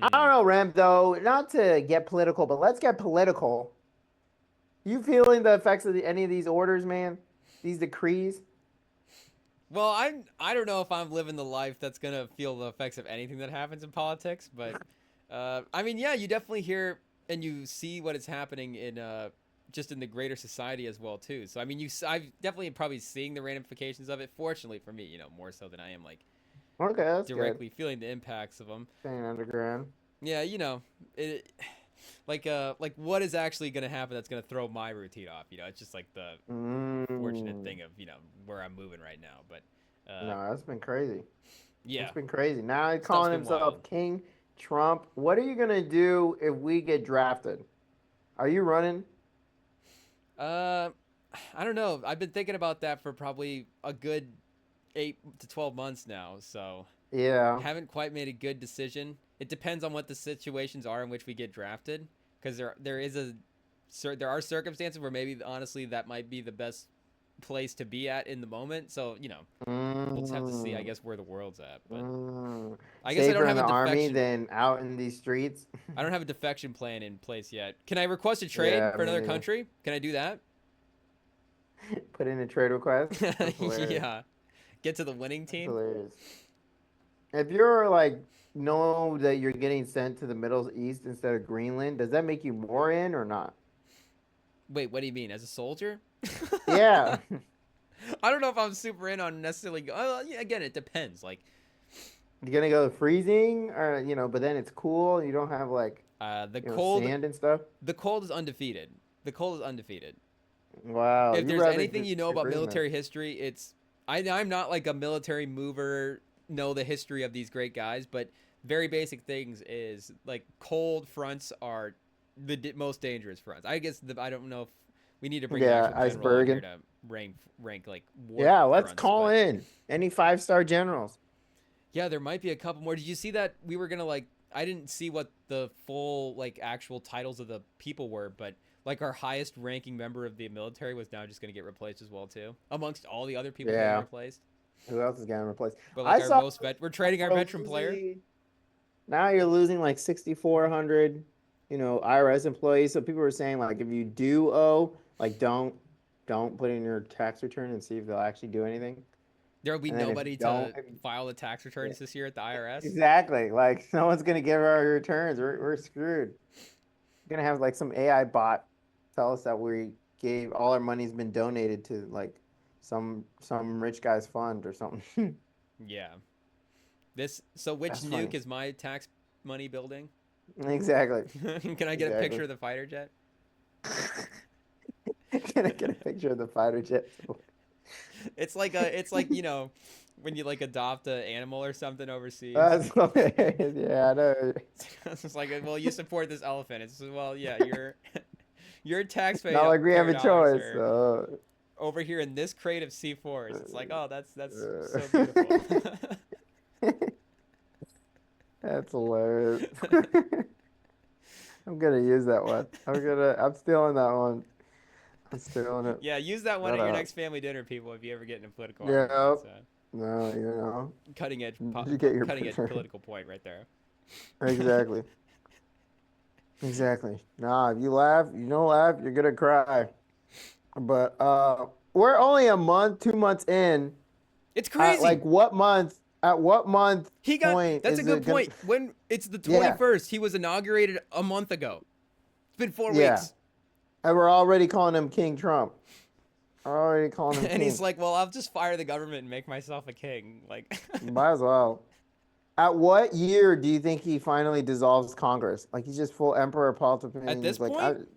I don't know, Ramp, though, not to get political, but let's get political. You feeling the effects of any of these orders, man? These decrees? Well, I don't know if I'm living the life that's gonna feel the effects of anything that happens in politics, but I mean, yeah, you definitely hear and you see what is happening in just in the greater society as well too. So I mean, I've definitely probably seeing the ramifications of it. Fortunately for me, more so than I am like Okay, that's good. directly feeling the impacts of them. Staying underground. Yeah, it, like what is actually gonna happen that's gonna throw my routine off? It's just like the unfortunate Mm. thing of where I'm moving right now, but. No, that's been crazy. It's Yeah, been crazy. Now he's stuff's calling been wild. himself King Trump. What are you gonna do if we get drafted? Are you running? Uh, I don't know. I've been thinking about that for probably a good 8 to 12 months now, so Yeah. haven't quite made a good decision. It depends on what the situations are in which we get drafted, because there are circumstances where maybe honestly that might be the best place to be at in the moment. So we'll just have to see. I Mm, guess where the world's at, but I guess I don't Safer in have a the army defection. than out in these streets. I don't have a defection plan in place yet. Can I request a trade Yeah, for me another neither. country? Can I do that? Put in a trade request. That's hilarious. Yeah. Get to the winning That's team. hilarious. If you're like know that you're getting sent to the Middle East instead of Greenland, does that make you more in or not? Wait, what do you mean? As a soldier? Yeah. I don't know if I'm super in on necessarily. Yeah, again, it depends. Like, You're gonna go freezing or but then it's cool. You don't have like, the cold, sand and stuff. the cold is undefeated. The cold is undefeated. Wow, If you there's rather anything do you know about Greenland. military history, I'm not like a military mover. Know the history of these great guys, but very basic things is like cold fronts are the most dangerous fronts. I guess I don't know if we need to bring an Yeah, actual general on here iceberg. to rank like war Yeah, let's fronts, call but in any 5-star generals. yeah, there might be a couple more. Did you see that we were gonna like? I didn't see what the full like actual titles of the people were, but like our highest ranking member of the military was now just gonna get replaced as well too, amongst all the other people getting Yeah, replaced. who else is getting replaced? But like I our saw most we're trading our we're veteran player. losing. Now you're losing like 6,400, IRS employees. So people were saying like if you do owe, like don't put in your tax return and see if they'll actually do anything. There will be And then if you nobody don't, to file the tax yeah, returns this year at the IRS. exactly. Like no one's gonna give our returns. We're screwed. We're gonna have like some AI bot tell us that we gave all our money's been donated to like some rich guy's fund or something. Yeah. So which That's funny. nuke is my tax money building? Exactly. Can I get a Exactly. picture of the fighter jet? Can I get a picture of the fighter jet? It's like when you like adopt an animal or something overseas. That's hilarious. Yeah, I know. It's just like, well, you support this elephant. It's well, yeah, your Not like we have taxpayer a dollars choice. are over here in this crate of C4s. It's like, oh, that's so Uh, beautiful. that's hilarious. I'm gonna use that one. I'm stealing that one. I'm stealing it. Yeah, use that one Shut at your up. next family dinner, people. If you ever get in a political argument, Yeah. it's a No, you get your cutting edge picture. political point right there. Exactly. Exactly. Nah, if you laugh, you don't laugh, you're gonna cry. But we're only a month, 2 months in. It's At crazy. like what month? At what month He got point that's a is good it gonna? point. When it's the Yeah, 21st, he was inaugurated a month ago. It's been four yeah. weeks. And we're already calling him King Trump. We're already calling him And he's King. like, "Well, I'll just fire the government and make myself a king." Like Might as well. At what year do you think he finally dissolves Congress? Like he's just full Emperor at this Palpatine. Like point,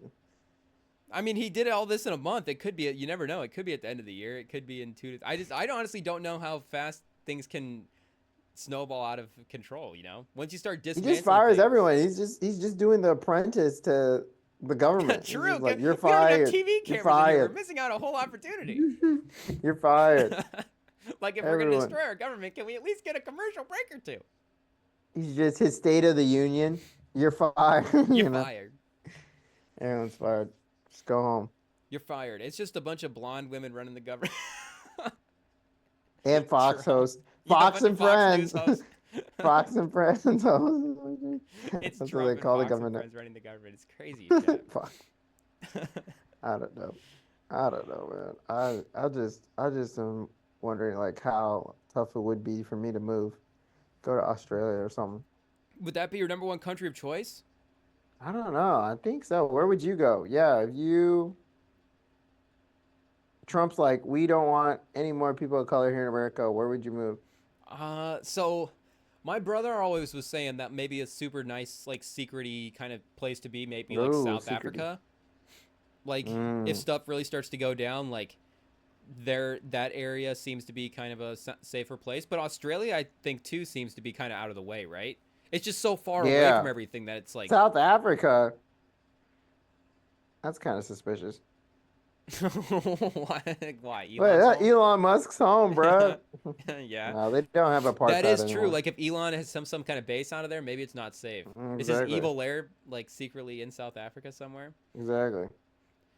I mean, he did all this in a month. It could be you never know. It could be at the end of the year. It could be in I honestly don't know how fast things can snowball out of control, Once you start he just dismantling fires things. everyone. He's just doing the apprentice to the government. He's True. just like, you're We don't even have fired. TV You're cameras in here. We're fired. missing out a whole opportunity. You're fired. Like if we're gonna Everyone. destroy our government, can we at least get a commercial break or two? He's just his State of the Union. You're fired. You're fired. Everyone's fired. Just go home. You're fired. It's just a bunch of blonde women running the government. And Fox Trump. host. Yeah, a Fox bunch of and Fox News Friends. hosts. Fox and Friends. That's It's what they Trump and call the Fox and government. friends running the government. It's crazy, chat. Fuck. I don't know. I don't know, man. I just am wondering like how tough it would be for me to move, go to Australia or something. Would that be your number one country of choice? I don't know. I think so. Where would you go? Yeah, if you Trump's like, we don't want any more people of color here in America. Where would you move? So my brother always was saying that maybe a super nice, like secrety kind of place to be, maybe like Oh, South secretive. Africa. Like if Mm, stuff really starts to go down, like there that area seems to be kind of a safer place. But Australia, I think too, seems to be kind of out of the way, right? It's just so far away from yeah. everything that it's like, South Africa. That's kind of suspicious. why Wait, Elon's that home? Elon Musk's home, bro. Yeah, No, they don't have that apartheid is true. anymore. Like if Elon has some kind of base out of there, maybe it's not safe. Is his Exactly. evil lair like secretly in South Africa somewhere? Exactly.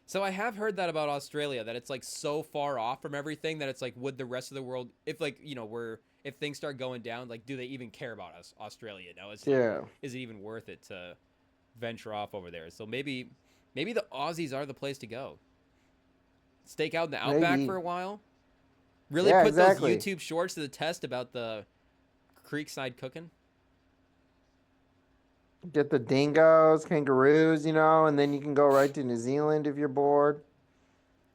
So I have heard that about Australia, that it's like so far off from everything that it's like, would the rest of the world, if like we're if things start going down, like do they even care about us, Australia? Now Yeah. is it even worth it to venture off over there? So maybe the Aussies are the place to go. Stake out in the outback for Maybe. a while. Really Yeah, put those exactly. YouTube shorts to the test about the creekside cooking. Get the dingoes, kangaroos, and then you can go right to New Zealand if you're bored. What's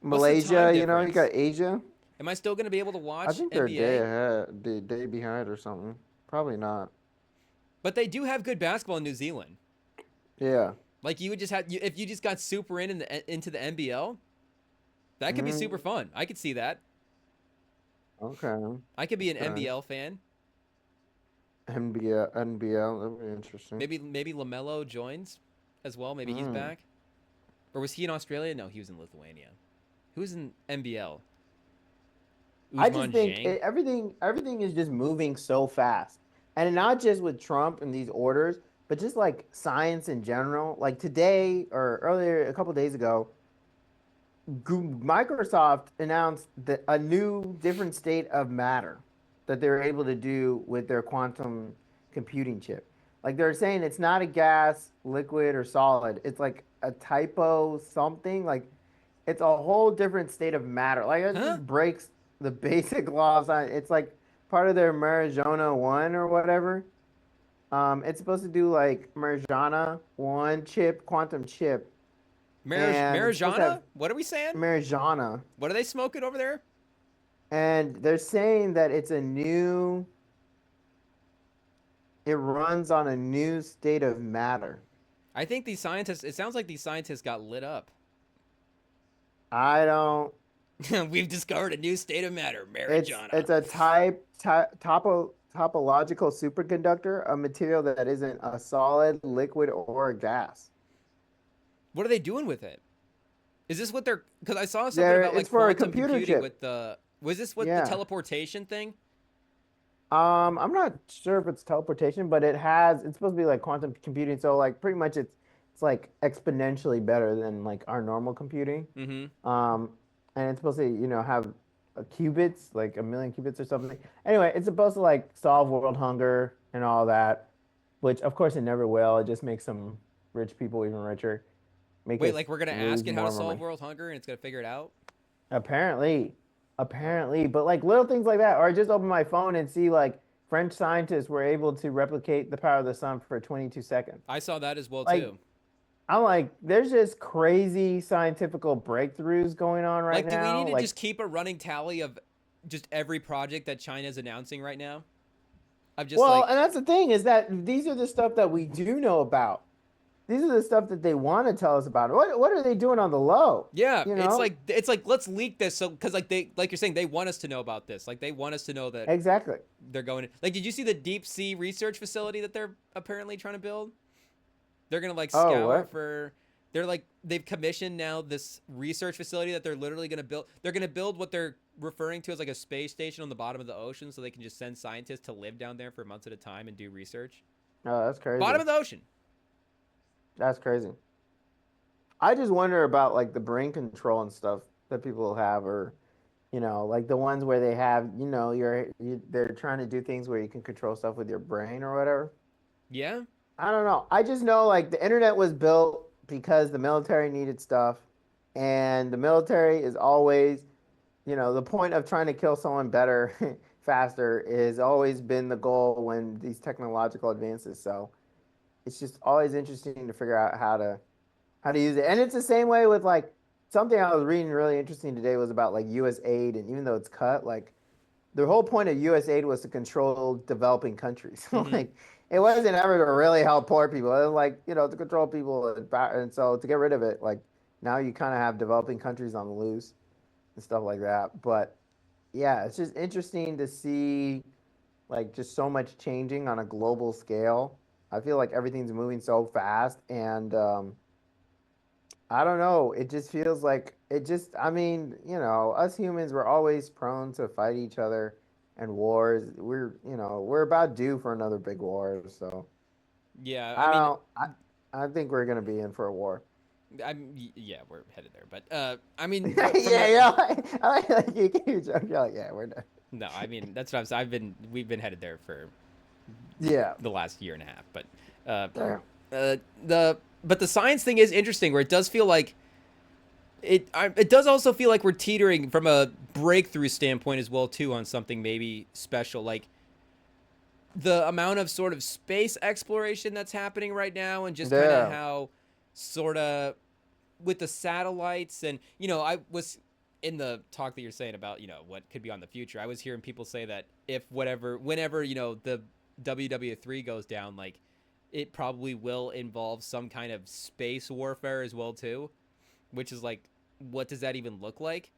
the time Malaysia, you difference? got Asia. Am I still going to be able to I watch think they're a day NBA? ahead, day behind or something. Probably not. But they do have good basketball in New Zealand. Yeah. Like you would just have if you just got super into the NBL, that could be super Mm, fun. I could see that. okay. I could be an Okay. NBL fan. NBL, that'd be interesting. Maybe Lamelo joins as well. Maybe he's Mm. back. Or was he in Australia? No, he was in Lithuania. Who's in NBL? I just Usman think Jang. everything is just moving so fast, and not just with Trump and these orders, but just like science in general. Like today or earlier, a couple days ago, Microsoft announced that a new different state of matter that they're able to do with their quantum computing chip. Like they're saying it's not a gas, liquid, or solid. It's like a typo something. Like it's a whole different state of matter. Like it Huh? just breaks the basic law of science. It's like part of their Marijuana 1 or whatever. It's supposed to do like Marijuana 1 chip, quantum chip, and it's supposed to have Marijuana? What are we saying? Marijuana. What are they smoking over there? And they're saying that it runs on a new state of matter. I think these scientists. It sounds like these scientists got lit up. I don't. We've discovered a new state of matter, It's marijuana. a topological superconductor, a material that isn't a solid, liquid, or a gas. What are they doing with it? Is this what they're? Because I saw something There, about it's like for a quantum computer computing chip. with the. Was this what the Yeah. teleportation thing? I'm not sure if it's teleportation, but it's supposed to be like quantum computing. So like pretty much it's like exponentially better than like our normal computing. Mm-hmm. Um, and it's supposed to, have qubits, like a million qubits or something. Anyway, it's supposed to like solve world hunger and all that, which of course it never will. It just makes some rich people even richer, make Wait, us like we're gonna ask lose it how to more of our solve money. world hunger and it's gonna figure it out? Apparently, Oh, apparently, but like little things like that, or I just open my phone and see like French scientists were able to replicate the power of the sun for 22 seconds. I saw that as well Like, too. I'm like, there's just crazy scientific breakthroughs going on right Like, do we need now. to Like, just keep a running tally of just every project that China's announcing right now? I'm just well, like, and that's the thing is that these are the stuff that we do know about. These are the stuff that they want to tell us about. What are they doing on the low? yeah, You know? it's like let's leak this so because like you're saying they want us to know about this. Like they want us to know that Exactly. they're going. Like, did you see the deep sea research facility that they're apparently trying to build? They're gonna like Oh, scour what? for. They're like they've commissioned now this research facility that they're literally gonna build. They're gonna build what they're referring to as like a space station on the bottom of the ocean, so they can just send scientists to live down there for months at a time and do research. Oh, that's Bottom crazy. of the ocean. That's crazy. I just wonder about like the brain control and stuff that people have, or Like the ones where they have, they're trying to do things where you can control stuff with your brain or whatever. Yeah. I don't know. I just know like the internet was built because the military needed stuff, and the military is always, the point of trying to kill someone better, faster is always been the goal when these technological advances. So it's just always interesting to figure out how to use it. And it's the same way with like something I was reading really interesting today was about like U.S. aid, and even though it's cut, like the whole point of U.S. aid was to control developing countries. Mm-hmm. Like it wasn't ever to really help poor people. It was like to control people, and so to get rid of it, like now you kind of have developing countries on the loose and stuff like that. But yeah, it's just interesting to see like just so much changing on a global scale. I feel like everything's moving so fast, and I don't know. It just feels like it just, I mean, us humans, we're always prone to fight each other and wars. We're about due for another big war. So Yeah. I I mean, don't, I think we're going to be in for a war. yeah, we're headed there. But I mean, Yeah, from a yeah. I like you keep joking. You're like, yeah, we're done. no, I mean that's what I'm saying. We've been headed there for Yeah. the last year and a half. But uh, Damn. the science thing is interesting, where it does feel like it does also feel like we're teetering from a breakthrough standpoint as well too on something maybe special, like the amount of sort of space exploration that's happening right now, and just kind of Yeah. how sort of with the satellites. And I was in the talk that you're saying about what could be on the future. I was hearing people say that if whenever the WW3 goes down, like it probably will involve some kind of space warfare as well too, which is like, what does that even look like?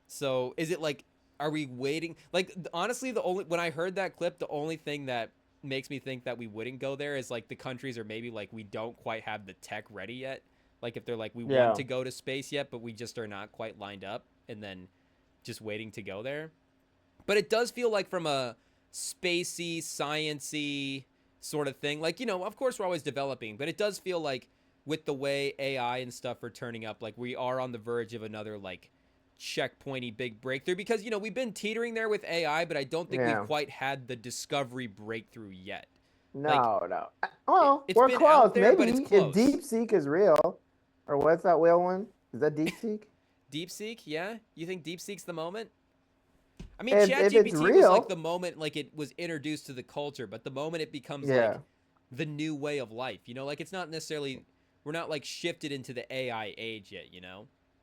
So is it like, are we waiting? Like honestly, the only when I heard that clip, the only thing that makes me think that we wouldn't go there is like the countries are maybe like we don't quite have the tech ready yet. Like if they're like we want Yeah. to go to space yet, but we just are not quite lined up, and then just waiting to go there. But it does feel like from a spacey, sciency sort of thing. Like of course we're always developing, but it does feel like with the way AI and stuff are turning up, like we are on the verge of another like checkpointy big breakthrough, because we've been teetering there with AI, but I don't think we've Yeah. quite had the discovery breakthrough yet. Like No, no. Well, it's we're been out close. there, but Maybe it's if close. DeepSeek is real, or what's that whale one? Is that DeepSeek? DeepSeek, yeah, you think DeepSeek's the moment? I mean, If it's ChatGPT was like real, the moment, like it was introduced to the culture, but the moment it becomes like yeah. the new way of life, like it's not necessarily, we're not like shifted into the AI age yet.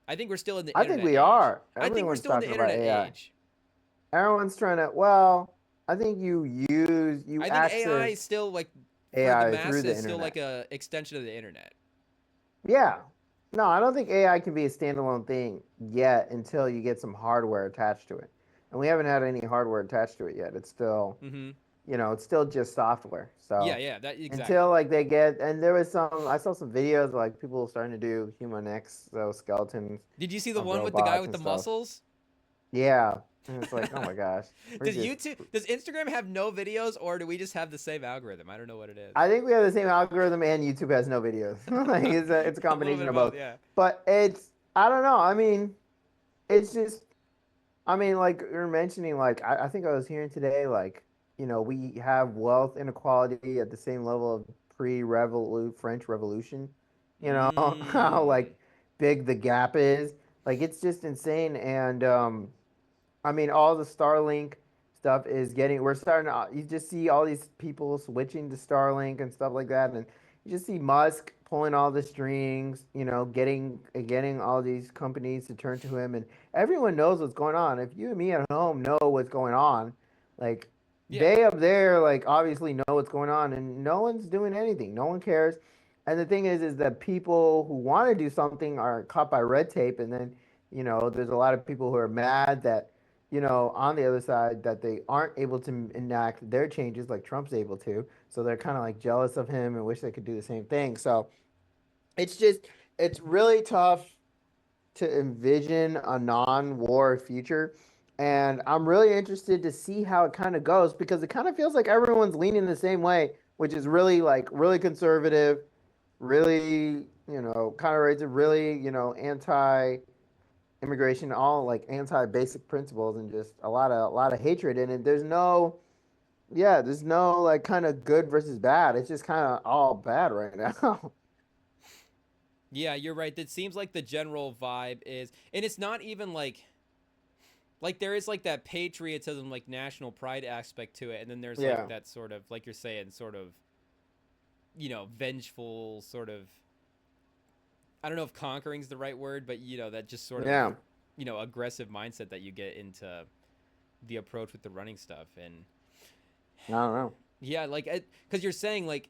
I think we're still in the I think internet we age. are. I think we're Everyone's still in the talking about internet AI. age. Everyone's trying to. Well, I think you I think AI is access still like for the AI through the masses, still internet. like a extension of the internet. Yeah. No, I don't think AI can be a standalone thing yet until you get some hardware attached to it. And we haven't had any hardware attached to it yet. It's still, Mm-hmm. it's still just software. Yeah, So yeah, that until exactly. like they get, and there was I saw some videos of, like people starting to do human exoskeletons Did you see the of one with the guy robots with and the stuff. muscles? Yeah. And it's like, oh my gosh, we're Does just YouTube, does Instagram have no videos, or do we just have the same algorithm? I don't know what it is. I think we have the same algorithm, and YouTube has no videos. Like it's a A little bit combination of of both, both. yeah. But I don't know. I mean, it's just like you're mentioning, like I think I was hearing today, like we have wealth inequality at the same level of pre-revolut French Revolution. You know how Mm. like big the gap is. Like it's just insane, and I mean, all the Starlink stuff is getting. We're starting to. You just see all these people switching to Starlink and stuff like that, and you just see Musk pulling all the strings. Getting all these companies to turn to him, and everyone knows what's going on. If you and me at home know what's going on, like Yeah. they up there, like obviously know what's going on, and no one's doing anything. No one cares. And the thing is that people who want to do something are caught by red tape, and then there's a lot of people who are mad that on the other side that they aren't able to enact their changes like Trump's able to. So they're kind of like jealous of him and wish they could do the same thing. So it's just, it's really tough to envision a non-war future. And I'm really interested to see how it kind of goes because it kind of feels like everyone's leaning the same way, which is really like really conservative, really, kind of rates it really, anti immigration, all like anti-basic principles, and just a lot of hatred in it. There's no like kind of good versus bad. It's just kind of all bad right now. Yeah, you're right. It seems like the general vibe is, and it's not even like there is like that patriotism, like national pride aspect to it, and then there's like Yeah, that sort of, like you're saying, sort of, vengeful sort of. I don't know if conquering's the right word, but that just sort of, yeah. aggressive mindset that you get into the approach with the running stuff, and I don't know. yeah, like because you're saying like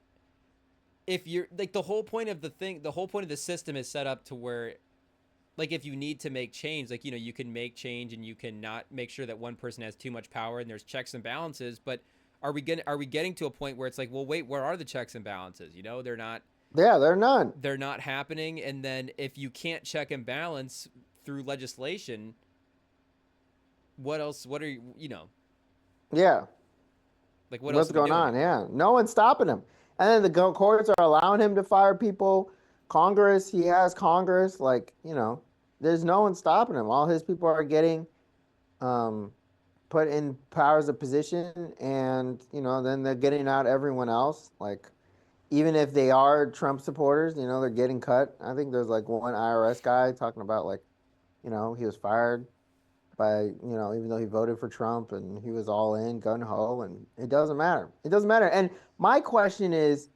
if you're like the whole point of the system is set up to where like if you need to make change, like you can make change and you can not make sure that one person has too much power and there's checks and balances, but are we getting to a point where it's like, well, wait, where are the checks and balances? Yeah, they're none. They're not happening, and then if you can't check and balance through legislation, what are Yeah, like what else what's are we going doing on? here? Yeah, no one's stopping him. And then the courts are allowing him to fire people. Congress, he has Congress. Like there's no one stopping him. All his people are getting um, put in powers of position, and then they're getting out everyone else. Like even if they are Trump supporters, they're getting cut. I think there's like one IRS guy talking about like he was fired by even though he voted for Trump and he was all in gun ho, and it doesn't matter. It doesn't matter. And my question is,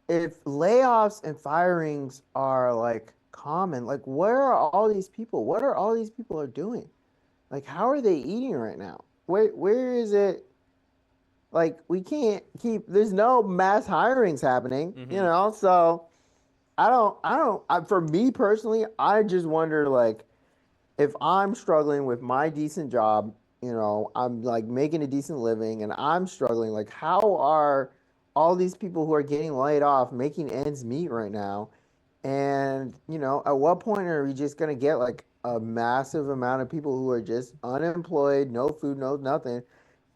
if layoffs and firings are like common, like where are all these people? What are all these people are doing? Like how are they eating right now? Where is it? Like we can't keep. There's no mass hirings happening. Mm-hmm. So for me personally, I just wonder like if I'm struggling with my decent job, I'm like making a decent living and I'm struggling, like how are all these people who are getting laid off making ends meet right now? And, at what point are we just going to get like a massive amount of people who are just unemployed, no food, no nothing,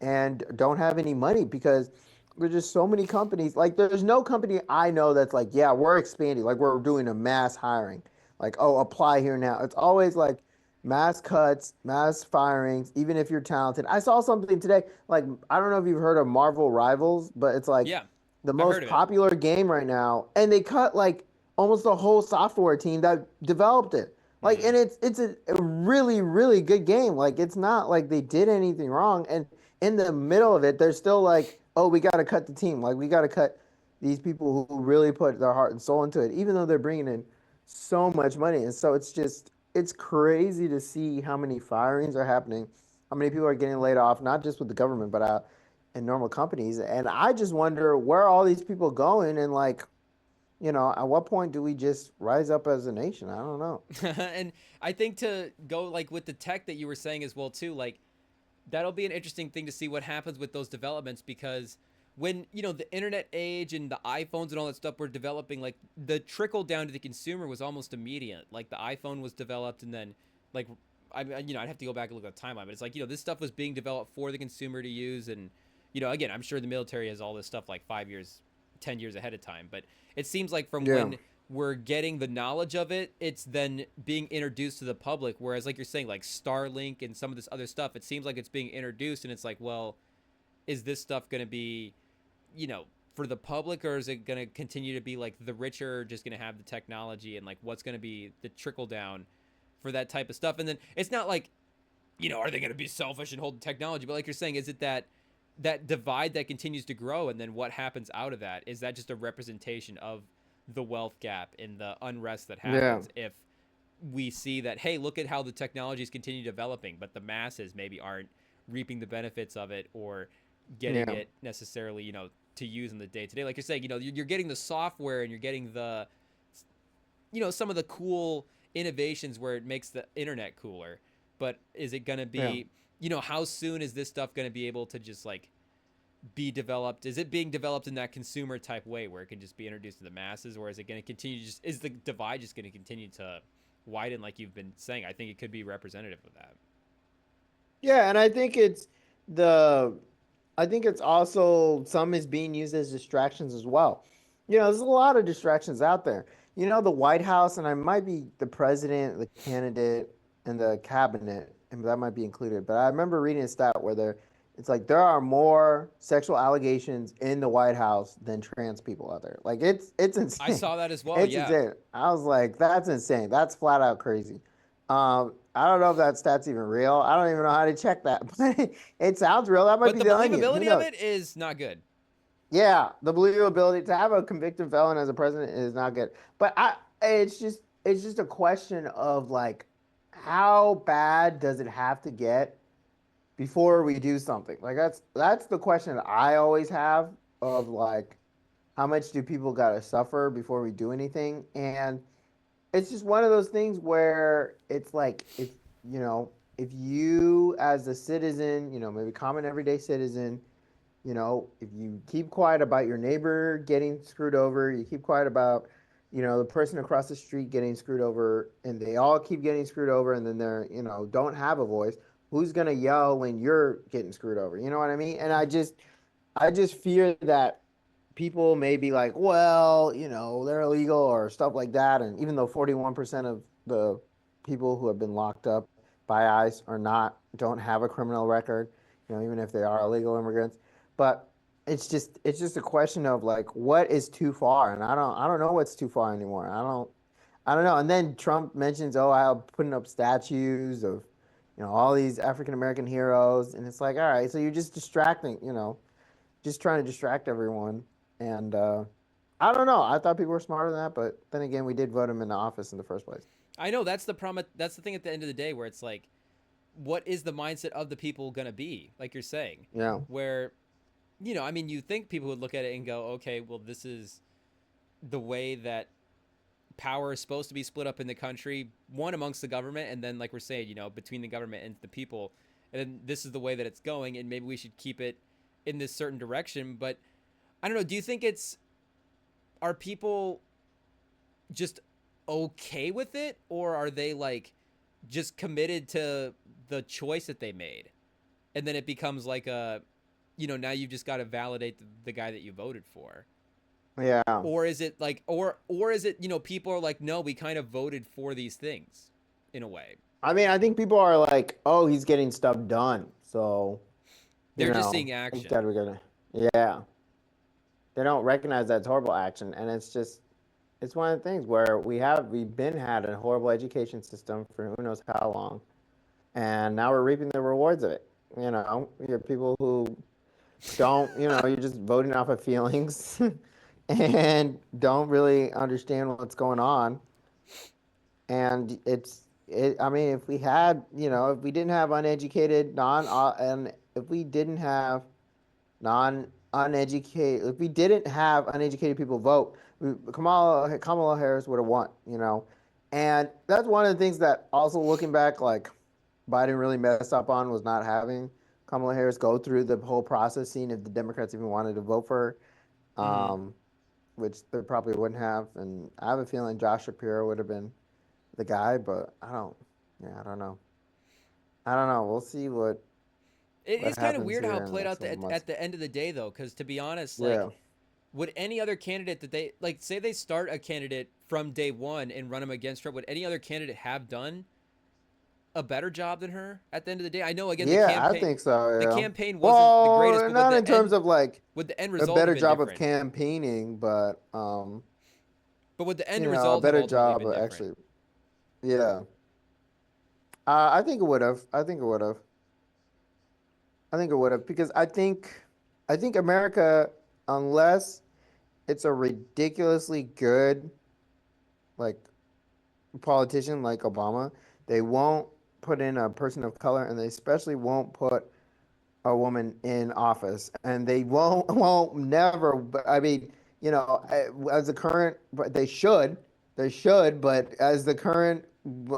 and don't have any money because there's just so many companies. Like, there's no company I know that's like, yeah, we're expanding, like, we're doing a mass hiring. Like, oh, apply here now. It's always like mass cuts, mass firings, even if you're talented. I saw something today, like, I don't know if you've heard of Marvel Rivals, but it's like Yeah, the I've heard most of it. popular game right now. And they cut like almost the whole software team that developed it. Like, Mm-hmm. and it's a really, really good game. Like, it's not like they did anything wrong. And in the middle of it, they're still like, oh, we got to cut the team. Like, we got to cut these people who really put their heart and soul into it, even though they're bringing in so much money. And so it's crazy to see how many firings are happening, how many people are getting laid off, not just with the government, but in normal companies. And I just wonder where are all these people going, and like, at what point do we just rise up as a nation? I don't know. And I think to go like with the tech that you were saying as well too, like that'll be an interesting thing to see what happens with those developments, because when the internet age and the iPhones and all that stuff were developing, like the trickle down to the consumer was almost immediate. Like the iPhone was developed, and then like I'd have to go back and look at the timeline, but it's like this stuff was being developed for the consumer to use, and again, I'm sure the military has all this stuff like 5 years, 10 years ahead of time, but it seems like from Yeah. when we're getting the knowledge of it, it's then being introduced to the public. Whereas, like you're saying, like Starlink and some of this other stuff, it seems like it's being introduced, and it's like, well, is this stuff going to be, you know, for the public, or is it going to continue to be like the richer are just going to have the technology, and like what's going to be the trickle down for that type of stuff? And then it's not like, are they going to be selfish and hold the technology? But like you're saying, is it that divide that continues to grow, and then what happens out of that? Is that just a representation of the wealth gap and the unrest that Yeah. happens if we see that, hey, look at how the technologies continue developing, but the masses maybe aren't reaping the benefits of it or getting Yeah. it necessarily, to use in the day to day? Like you're saying, you're getting the software and you're getting the, some of the cool innovations where it makes the internet cooler. But is it going to Yeah. be, how soon is this stuff going to be able to just like be developed? Is it being developed in that consumer type way where it can just be introduced to the masses, or is it going to continue, just is the divide just going to continue to widen like you've been saying? I think it could be representative of that. Yeah, and the I think it's also some is being used as distractions as well. There's a lot of distractions out there. The White House, and I might be the president, the candidate. in the cabinet, and that might be included. But I remember reading a stat where it's like there are more sexual allegations in the White House than trans people out there. Like it's I insane. saw that as well. It's Yeah. insane. I was like, that's insane. That's flat out crazy. I don't know if that stat's even real. I don't even know how to check that, but it sounds real. That might But be the the Onion. Who believability of knows? it is not good. Yeah, the believability to have a convicted felon as a president is not good. But it's just a question of like how bad does it have to get before we do something? Like that's the question that I always have of like how much do people got to suffer before we do anything? And it's just one of those things where it's like you know, if you as a citizen, maybe common everyday citizen, if you keep quiet about your neighbor getting screwed over, you keep quiet about, the person across the street getting screwed over, and they all keep getting screwed over, and then they're, don't have a voice. Who's gonna yell when you're getting screwed over? You know what I mean? And I just fear that people may be like, well, they're illegal or stuff like that. And even though 41% of the people who have been locked up by ICE don't have a criminal record, even if they are illegal immigrants. But it's just a question of like what is too far, and I don't know what's too far anymore. I don't know. And then Trump mentions, oh, I'm putting up statues of, all these African American heroes, and it's like, all right, so you're just distracting, just trying to distract everyone. And I don't know. I thought people were smarter than that, but then again, we did vote him into office in the first place. I know that's the problem. That's the thing at the end of the day where it's like, what is the mindset of the people going to be? Like you're saying, Yeah. where, I mean, you think people would look at it and go, okay, well, this is the way that power is supposed to be split up in the country, one amongst the government, and then, like we're saying, between the government and the people. And then this is the way that it's going, and maybe we should keep it in this certain direction. But I don't know. Do you think are people just okay with it, or are they like just committed to the choice that they made, and then it becomes like now you've just got to validate the guy that you voted for? Yeah. Or is it like, or is it, people are like, no, we kind of voted for these things in a way. I mean, I think people are like, oh, he's getting stuff done. So, They're just seeing instead action. we're going to, yeah. They don't recognize that's horrible action. And it's one of the things where we've been had a horrible education system for who knows how long. And now we're reaping the rewards of it. You have people who don't, you're just voting off of feelings and don't really understand what's going on. And I mean, if we had, if we didn't have uneducated, and if we didn't have non uneducated, if we didn't have uneducated people vote, Kamala Harris would have won, And that's one of the things that also looking back, like Biden really messed up on was not having Kamala Harris go through the whole process, seeing if the Democrats even wanted to vote for her, Mm-hmm. which they probably wouldn't have. And I have a feeling Josh Shapiro would have been the guy, but yeah, I don't know. I don't know. We'll see It what is kind of happens weird how here it in the played next out couple months. at the end of the day, though, because to be honest, like, Yeah. would any other candidate that they like, say they start a candidate from day one and run him against Trump, would any other candidate have done a better job than her at the end of the day? I know, again, Yeah, I think so. the Yeah. campaign wasn't the greatest, Well, but not in terms of like would the end a result have better been job of different? campaigning, but But would the end a result have better ultimately job been of different? actually. Yeah. I think it would have. I think it would have. I think it would have because I think America, unless it's a ridiculously good like politician like Obama, they won't put in a person of color, and they especially won't put a woman in office, and they won't never. I mean, as the current, but they should, but as the current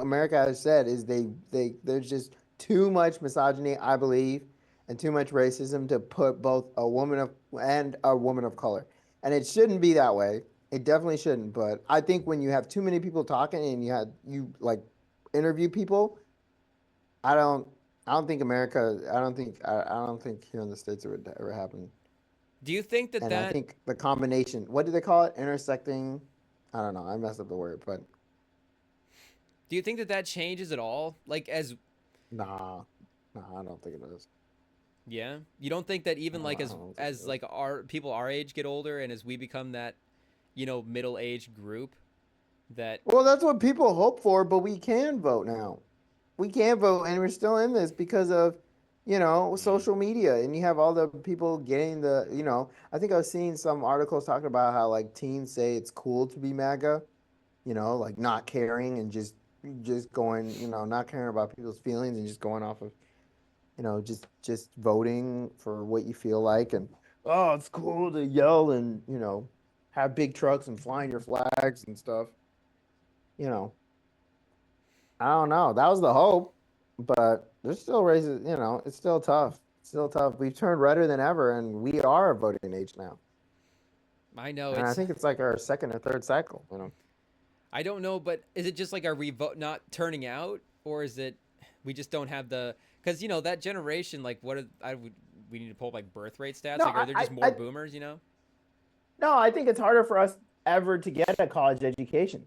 America has said, is there's just too much misogyny, I believe, and too much racism to put both a woman of color, and it shouldn't be that way. It definitely shouldn't. But I think when you have too many people talking and you like interview people, I don't. I don't think America. I don't think here in the states it would ever happen. Do you think that And I that think the combination. What do they call it? Intersecting. I don't know. I messed up the word, but Do you think that that changes at all? Like as Nah, nah, I don't think it is. yeah, you don't think that even No, like I don't think it as is. like our people our age get older and as we become that middle aged group that Well, that's what people hope for, but we can vote now. We can vote, and we're still in this because of, mm, social media, and you have all the people getting I think I was seeing some articles talking about how like teens say it's cool to be MAGA, like not caring and just going, not caring about people's feelings and just going off of, just voting for what you feel like, and oh, it's cool to yell and have big trucks and flying your flags and stuff. You know, I don't know. That was the hope, but there's still races. It's still tough. It's still tough. We've turned redder than ever, and we are a voting age now. I know And I it's think it's like our second or third cycle. I don't know, but is it just like are we not turning out, or is it we just don't have the because that generation like what are, I would we need to pull up like birth rate stats No, like are there just more boomers? no, I think it's harder for us ever to get a college education.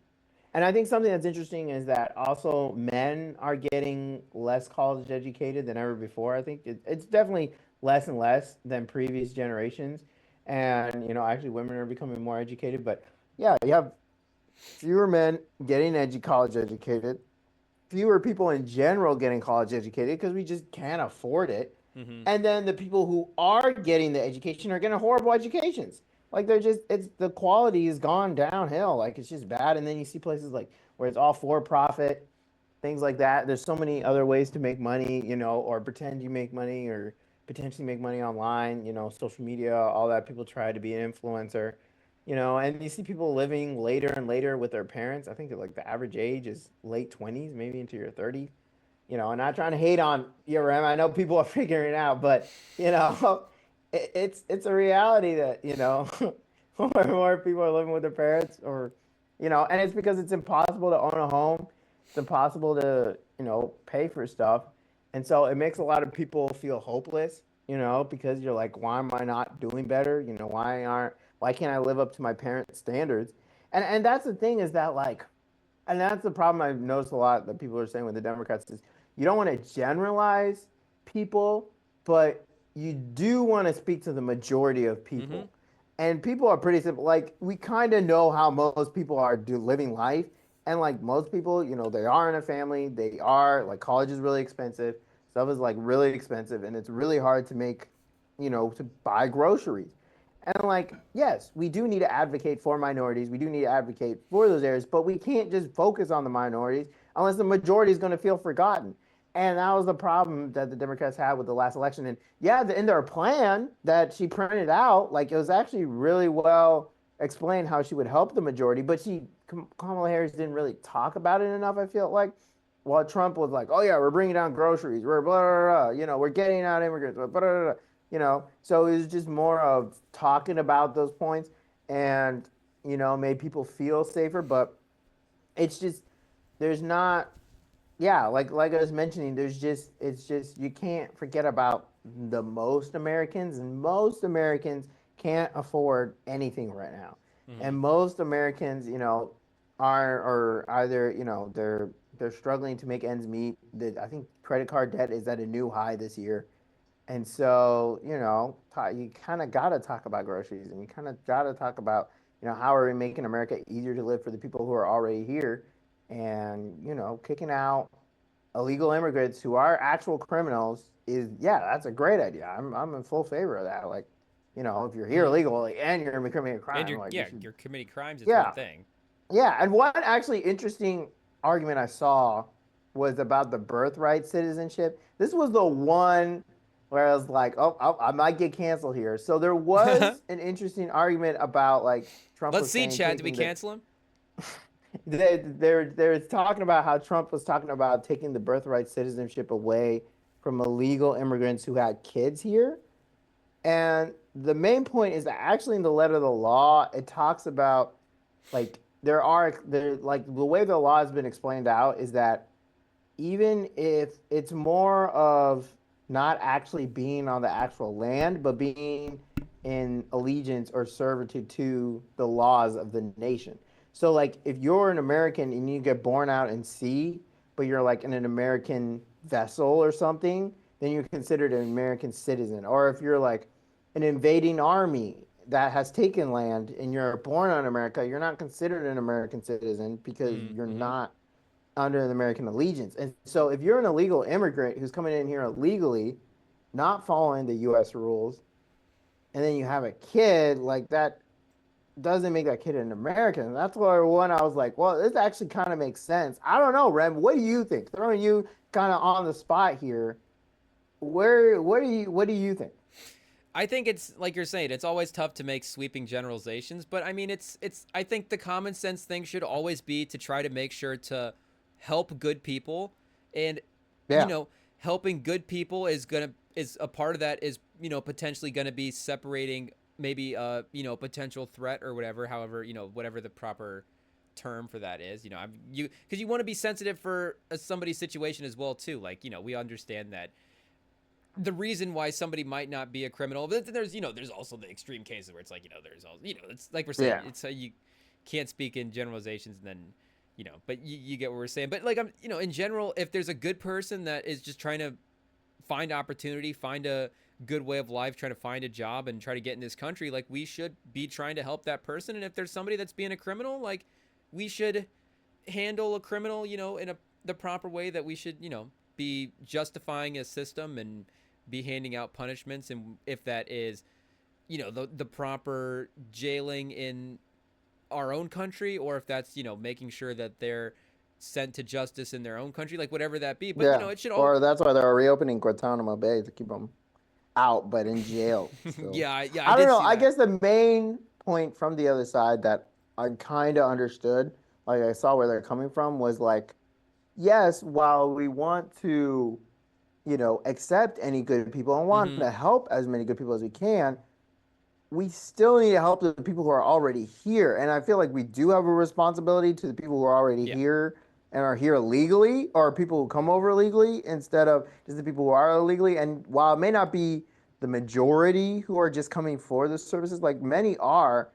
And I think something that's interesting is that also men are getting less college educated than ever before. I think it's definitely less and less than previous generations. And, actually women are becoming more educated. But yeah, you have fewer men getting college educated, fewer people in general getting college educated because we just can't afford it. Mm-hmm. And then the people who are getting the education are getting horrible educations. Like they're just it's the quality has gone downhill. Like it's just bad. And then you see places like where it's all for profit, things like that. There's so many other ways to make money, or pretend you make money or potentially make money online, social media, all that. People try to be an influencer, and you see people living later and later with their parents. I think like the average age is late 20s, maybe into your 30s. And not trying to hate on ERM. I know people are figuring it out, but it's a reality that more and more people are living with their parents, or and it's because it's impossible to own a home. It's impossible to pay for stuff, and so it makes a lot of people feel hopeless. Because you're like, why am I not doing better? Why can't I live up to my parents' standards? And that's the thing is that like and that's the problem I've noticed a lot that people are saying with the Democrats is you don't want to generalize people, but you do want to speak to the majority of Mm-hmm. people. And people are pretty simple. Like we kind of know how most people are living life, and like most people, they are in a family. They are like college is really expensive. Stuff is like really expensive, and it's really hard to make, to buy groceries. And like, yes, we do need to advocate for minorities. We do need to advocate for those areas, but we can't just focus on the minorities unless the majority is going to feel forgotten. And that was the problem that the Democrats had with the last election. And yeah, in their plan that she printed out, like it was actually really well explained how she would help the majority, but Kamala Harris didn't really talk about it enough. I feel like, while Trump was like, "Oh yeah, we're bringing down groceries, we're blah blah blah, we're getting out immigrants, blah blah blah." So it was just more of talking about those points and made people feel safer, but it's just there's not yeah, like I was mentioning, it's just you can't forget about the most Americans, and most Americans can't afford anything right now. Mm-hmm. And most Americans, are or either, they're struggling to make ends meet. I think credit card debt is at a new high this year. And so, you kind of got to talk about groceries, and you kind of got to talk about, how are we making America easier to live for the people who are already here, and, kicking out illegal immigrants who are actual criminals is, yeah, that's a great idea. I'm in full favor of that. Like, if you're here Mm-hmm. illegally and you're committing a And crime, you're like you yeah should, you're committing crimes. It's one yeah, thing. yeah. And one actually interesting argument I saw was about the birthright citizenship. This was the one where I was like, oh, I might get canceled here. So there was an interesting argument about like Trump Let's was see, saying Chad. Do we taking the cancel him? they're talking about how Trump was talking about taking the birthright citizenship away from illegal immigrants who had kids here. And the main point is that actually in the letter of the law, it talks about like there like the way the law has been explained out is that even if it's more of not actually being on the actual land, but being in allegiance or servitude to the laws of the nation. So like if you're an American and you get born out in sea, but you're like in an American vessel or something, then you're considered an American citizen. Or if you're like an invading army that has taken land and you're born on America, you're not considered an American citizen because you're Mm-hmm. not under the American allegiance. And so if you're an illegal immigrant who's coming in here illegally, not following the US rules, and then you have a kid, like that doesn't make that kid an American. That's why one I was like, well, this actually kind of makes sense. I don't know, Rem. What do you think? Throwing you kind of on the spot here. What do you think? I think it's like you're saying, it's always tough to make sweeping generalizations, but I mean it's I think the common sense thing should always be to try to make sure to help good people, and you Yeah. know, helping good people is a part of that is, potentially going to be separating maybe potential threat or whatever, however, whatever the proper term for that is. You because you want to be sensitive for somebody's situation as well too. Like, we understand that the reason why somebody might not be a criminal. But there's also the extreme cases where it's like, there's all, it's like we're saying, Yeah. it's you can't speak in generalizations, and then, but you get what we're saying. But like, in general, if there's a good person that is just trying to find opportunity, find a good way of life, trying to find a job and try to get in this country, like we should be trying to help that person. And if there's somebody that's being a criminal, like we should handle a criminal, in the proper way, that we should, be justifying a system and be handing out punishments. And if that is, the proper jailing in our own country, or if that's, making sure that they're sent to justice in their own country, like whatever that be. But, Yeah. it should all, Or that's why they're reopening Guantanamo Bay to keep them out, but in jail still. yeah, I I don't did know. see I that. guess the main point from the other side that I kind of understood, like I saw where they're coming from, was like, yes, while we want to, accept any good people and want Mm-hmm. to help as many good people as we can, we still need to help the people who are already here. And I feel like we do have a responsibility to the people who are already Yeah. here and are here legally, or people who come over legally, instead of just the people who are illegally. And while it may not be the majority who are just coming for the services, like many are.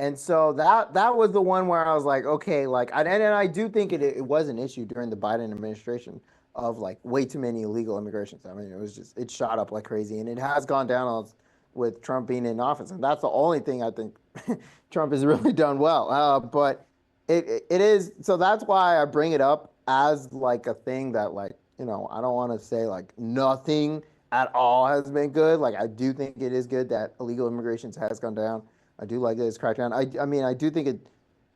And so that was the one where I was like, okay, like, and I do think it was an issue during the Biden administration of like way too many illegal immigrations. I mean, it was just, it shot up like crazy, and it has gone down with Trump being in office, and that's the only thing I think Trump has really done well. But it is, so that's why I bring it up as like a thing that, like, I don't want to say like nothing at all has been good. Like, I do think it is good that illegal immigrations has gone down. I do like this crackdown. I mean, I do think it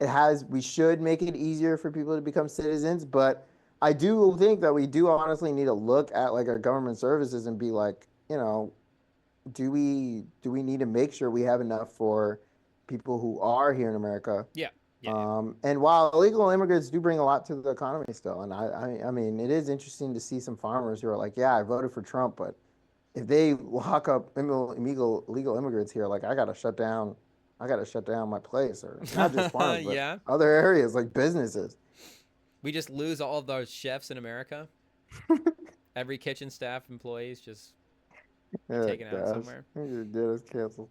has, we should make it easier for people to become citizens, but I do think that we do honestly need to look at like our government services and be like, do we need to make sure we have enough for people who are here in America? Yeah. Yeah. Yeah. And while illegal immigrants do bring a lot to the economy still, and I mean, it is interesting to see some farmers who are like, yeah, I voted for Trump, but if they lock up illegal immigrants here, like I gotta shut down my place, or not just farms, but Yeah. other areas like businesses. We just lose all of those chefs in America. Every kitchen staff employees just be Yeah, taken out gosh, somewhere. I just did us canceled.